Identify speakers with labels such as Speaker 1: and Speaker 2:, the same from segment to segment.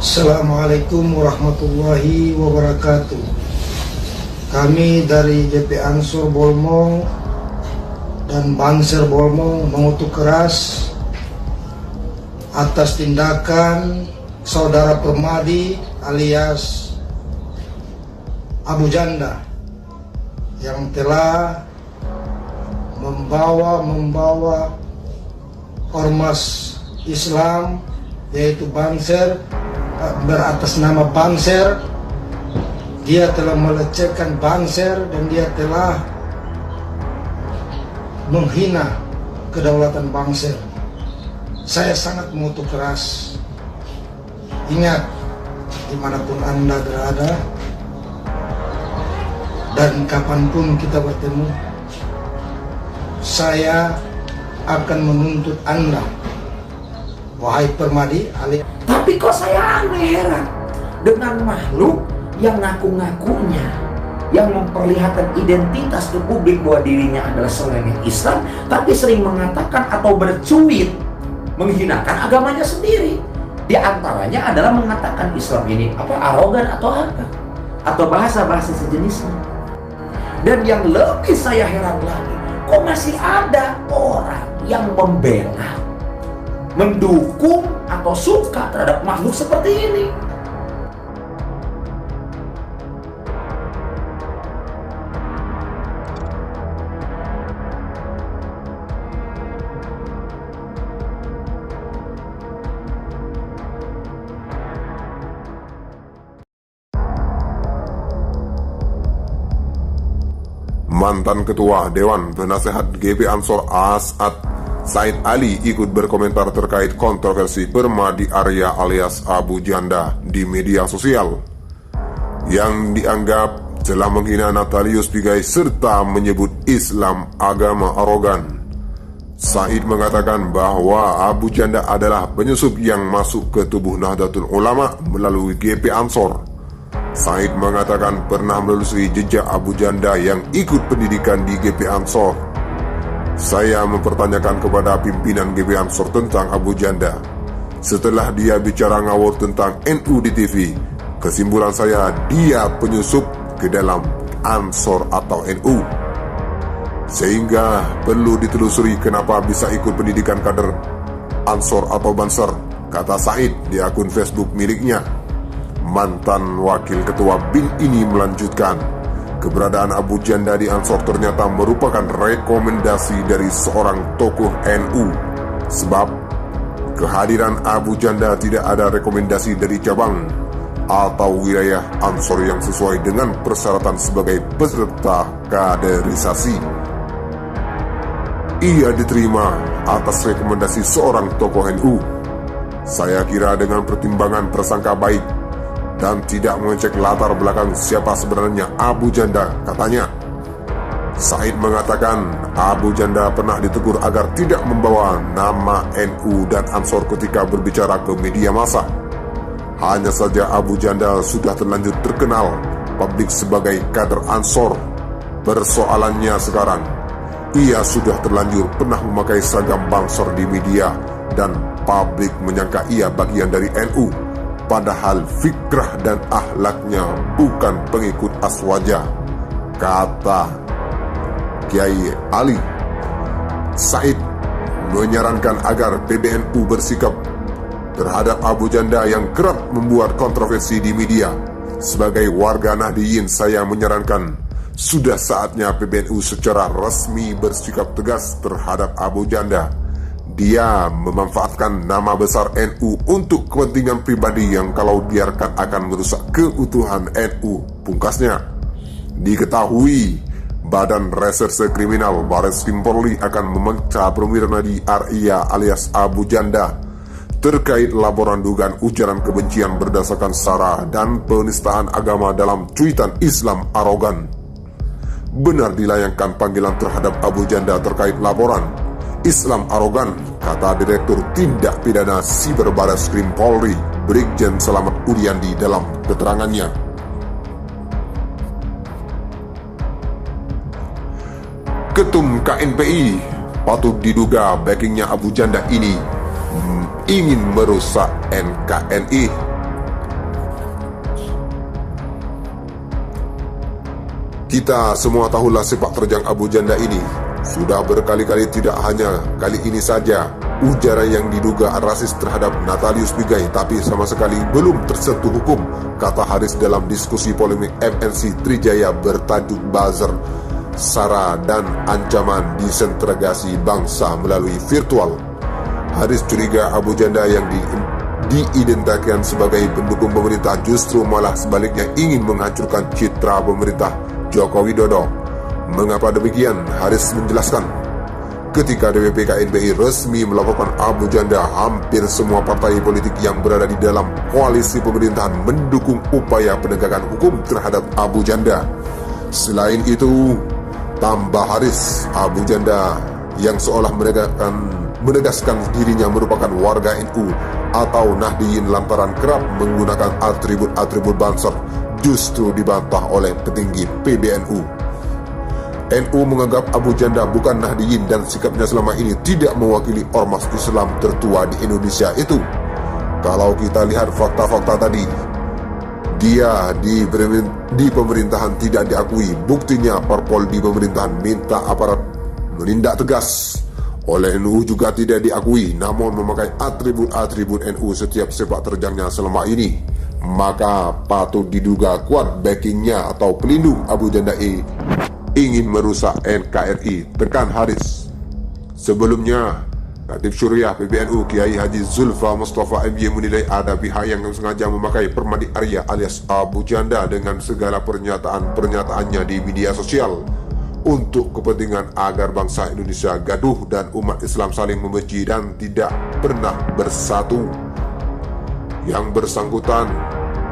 Speaker 1: Assalamualaikum warahmatullahi wabarakatuh. Kami dari GP Ansor Bolmong dan Banser Bolmong mengutuk keras atas tindakan saudara Permadi alias Abu Janda yang telah membawa ormas Islam yaitu Banser beratas nama Banser. Dia telah melecehkan Banser dan dia telah menghina kedaulatan Banser. Saya sangat mengutuk keras. Ingat, dimanapun Anda berada dan kapanpun kita bertemu, saya akan menuntut Anda, wahai Permadi alias.
Speaker 2: Tapi kok saya heran dengan makhluk yang ngaku-ngakunya, yang memperlihatkan identitas ke publik bahwa dirinya adalah seorang Islam, tapi sering mengatakan atau bercuit menghinakan agamanya sendiri. Di antaranya adalah mengatakan Islam ini arogan atau apa, atau bahasa-bahasa sejenisnya. Dan yang lebih saya heran lagi, kok masih ada orang yang membela, mendukung atau suka terhadap makhluk seperti ini.
Speaker 3: Mantan Ketua Dewan Penasehat GP Ansor As'ad Said Ali ikut berkomentar terkait kontroversi Permadi Arya alias Abu Janda di media sosial yang dianggap telah menghina Natalius Pigai serta menyebut Islam agama arogan. Said mengatakan bahwa Abu Janda adalah penyusup yang masuk ke tubuh Nahdlatul Ulama melalui GP Ansor. Said mengatakan pernah menelusuri jejak Abu Janda yang ikut pendidikan di GP Ansor. Saya mempertanyakan kepada pimpinan GP Ansor tentang Abu Janda. Setelah dia bicara ngawur tentang NU di TV, kesimpulan saya dia penyusup ke dalam Ansor atau NU. Sehingga perlu ditelusuri kenapa bisa ikut pendidikan kader Ansor atau Banser, kata Said di akun Facebook miliknya. Mantan wakil ketua BIN ini melanjutkan, keberadaan Abu Janda di Ansor ternyata merupakan rekomendasi dari seorang tokoh NU. Sebab kehadiran Abu Janda tidak ada rekomendasi dari cabang atau wilayah Ansor yang sesuai dengan persyaratan sebagai peserta kaderisasi. Ia diterima atas rekomendasi seorang tokoh NU. Saya kira dengan pertimbangan prasangka baik dan tidak mengecek latar belakang siapa sebenarnya Abu Janda, katanya. Said mengatakan Abu Janda pernah ditegur agar tidak membawa nama NU dan Ansor ketika berbicara ke media massa. Hanya saja Abu Janda sudah terlanjur terkenal publik sebagai kader Ansor. Persoalannya sekarang, ia sudah terlanjur pernah memakai seragam Banser di media dan publik menyangka ia bagian dari NU. Padahal fikrah dan akhlaknya bukan pengikut Aswaja, kata Kiai Ali. Said menyarankan agar PBNU bersikap terhadap Abu Janda yang kerap membuat kontroversi di media. Sebagai warga Nahdliyin, saya menyarankan sudah saatnya PBNU secara resmi bersikap tegas terhadap Abu Janda. Dia memanfaatkan nama besar NU untuk kepentingan pribadi yang kalau biarkan akan merusak keutuhan NU, pungkasnya. Diketahui Badan Reserse Kriminal Barreskrim Polri akan memeriksa Permadi Arya alias Abu Janda terkait laporan dugaan ujaran kebencian berdasarkan sara dan penistaan agama dalam cuitan Islam arogan. Benar dilayangkan panggilan terhadap Abu Janda terkait laporan Islam arogan, kata Direktur Tindak Pidana Siber Barreskrim Polri, Brigjen Selamat Udiandi dalam keterangannya. Ketum KNPI patut diduga backingnya Abu Janda ini ingin merusak NKRI. Kita semua tahulah sepak terjang Abu Janda ini. Sudah berkali-kali, tidak hanya kali ini saja, ujaran yang diduga rasis terhadap Natalius Pigai tapi sama sekali belum tersentuh hukum, kata Haris dalam diskusi polemik MNC Trijaya bertajuk buzzer, sara dan ancaman disintegrasi bangsa melalui virtual. Haris curiga Abu Janda yang diidentikan sebagai pendukung pemerintah justru malah sebaliknya ingin menghancurkan citra pemerintah Joko Widodo. Mengapa demikian? Haris menjelaskan, ketika DPP KNPI resmi melaporkan Abu Janda, hampir semua partai politik yang berada di dalam koalisi pemerintahan mendukung upaya penegakan hukum terhadap Abu Janda. Selain itu, tambah Haris, Abu Janda yang seolah menegaskan dirinya merupakan warga NU atau Nahdiyin lantaran kerap menggunakan atribut-atribut Banser justru dibantah oleh petinggi PBNU. NU menganggap Abu Janda bukan Nahdiyin dan sikapnya selama ini tidak mewakili ormas Islam tertua di Indonesia itu. Kalau kita lihat fakta-fakta tadi, dia di pemerintahan tidak diakui. Buktinya parpol di pemerintahan minta aparat menindak tegas. Oleh NU juga tidak diakui, namun memakai atribut-atribut NU setiap sepak terjangnya selama ini. Maka patut diduga kuat backingnya atau pelindung Abu Janda ingin merusak NKRI, tekan Haris. Sebelumnya, Khatib Syuriah PBNU Kiai Haji Zulfa Mustafa MY menilai ada pihak yang sengaja memakai Permadi Arya alias Abu Janda dengan segala pernyataannya di media sosial untuk kepentingan agar bangsa Indonesia gaduh dan umat Islam saling membenci dan tidak pernah bersatu. Yang bersangkutan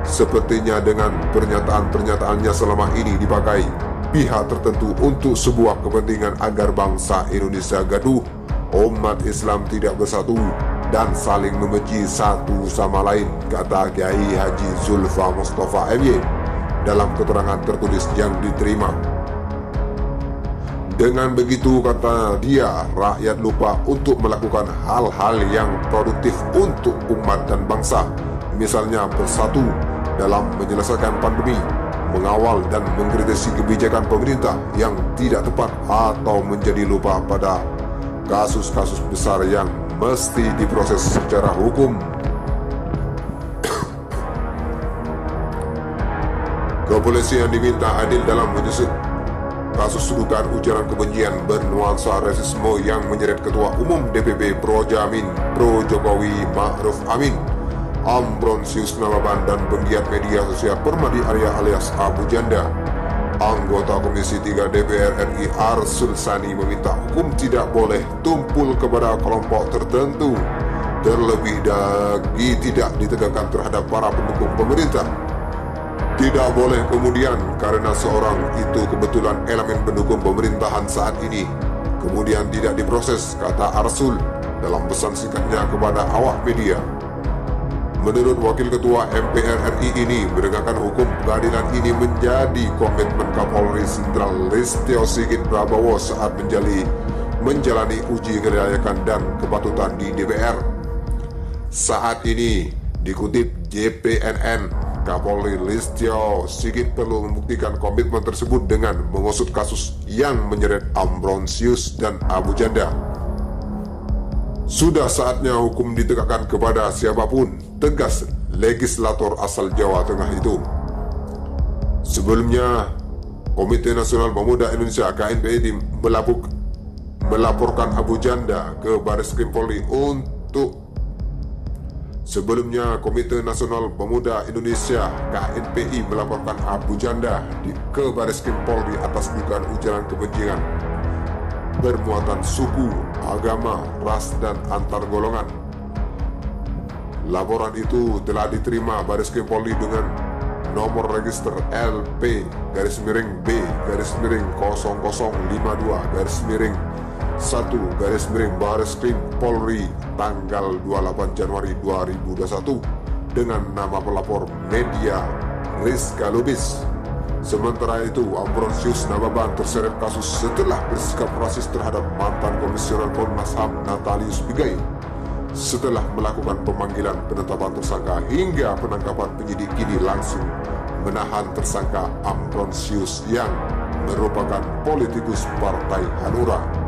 Speaker 3: sepertinya dengan pernyataan-pernyataannya selama ini dipakai pihak tertentu untuk sebuah kepentingan agar bangsa Indonesia gaduh, umat Islam tidak bersatu dan saling membenci satu sama lain, kata Kiai Haji Zulfa Mustafa MY dalam keterangan tertulis yang diterima. Dengan begitu, kata dia, rakyat lupa untuk melakukan hal-hal yang produktif untuk umat dan bangsa, misalnya bersatu dalam menyelesaikan pandemi, mengawal dan mengkritisi kebijakan pemerintah yang tidak tepat, atau menjadi lupa pada kasus-kasus besar yang mesti diproses secara hukum. Kepolisian diminta adil dalam menyusut kasus dugaan ujaran kebencian bernuansa rasisme yang menyeret Ketua Umum DPP Pro Jokowi Ma'ruf Amin, Ambrosius Nababan, dan penggiat media sosial Permadi Arya alias Abu Janda. Anggota Komisi 3 DPR RI Arsul Sani meminta hukum tidak boleh tumpul kepada kelompok tertentu, terlebih lagi tidak ditegakkan terhadap para pendukung pemerintah. Tidak boleh kemudian karena seorang itu kebetulan elemen pendukung pemerintahan saat ini, kemudian tidak diproses, kata Arsul dalam pesan singkatnya kepada awak media. Menurut Wakil Ketua MPR RI ini, menegakkan hukum keadilan ini menjadi komitmen Kapolri Jenderal Listio Sigit Prabowo saat menjalani uji kelayakan dan kepatutan di DPR. Saat ini, dikutip JPNN, Kapolri Listio Sigit perlu membuktikan komitmen tersebut dengan mengusut kasus yang menyeret Ambrosius dan Abu Janda. Sudah saatnya hukum ditegakkan kepada siapapun, tegas legislator asal Jawa Tengah itu. Sebelumnya, Komite Nasional Pemuda Indonesia KNPI melaporkan Abu Janda ke Bareskrim Polri Sebelumnya, Komite Nasional Pemuda Indonesia KNPI melaporkan Abu Janda ke Bareskrim Polri atas dugaan ujaran kebencian bermuatan suku, agama, ras, dan antar golongan. Laporan itu telah diterima Bareskrim Polri dengan nomor register LP-0052-0052-1 Bareskrim Polri tanggal 28 Januari 2021 dengan nama pelapor media Rizka Lubis. Sementara itu, Ambrosius Nababan terseret kasus setelah bersikap rasis terhadap mantan Komisioner Komnas HAM Natalius Pigai. Setelah melakukan pemanggilan, penetapan tersangka hingga penangkapan, penyidik kini langsung menahan tersangka Ambrosius yang merupakan politikus Partai Hanura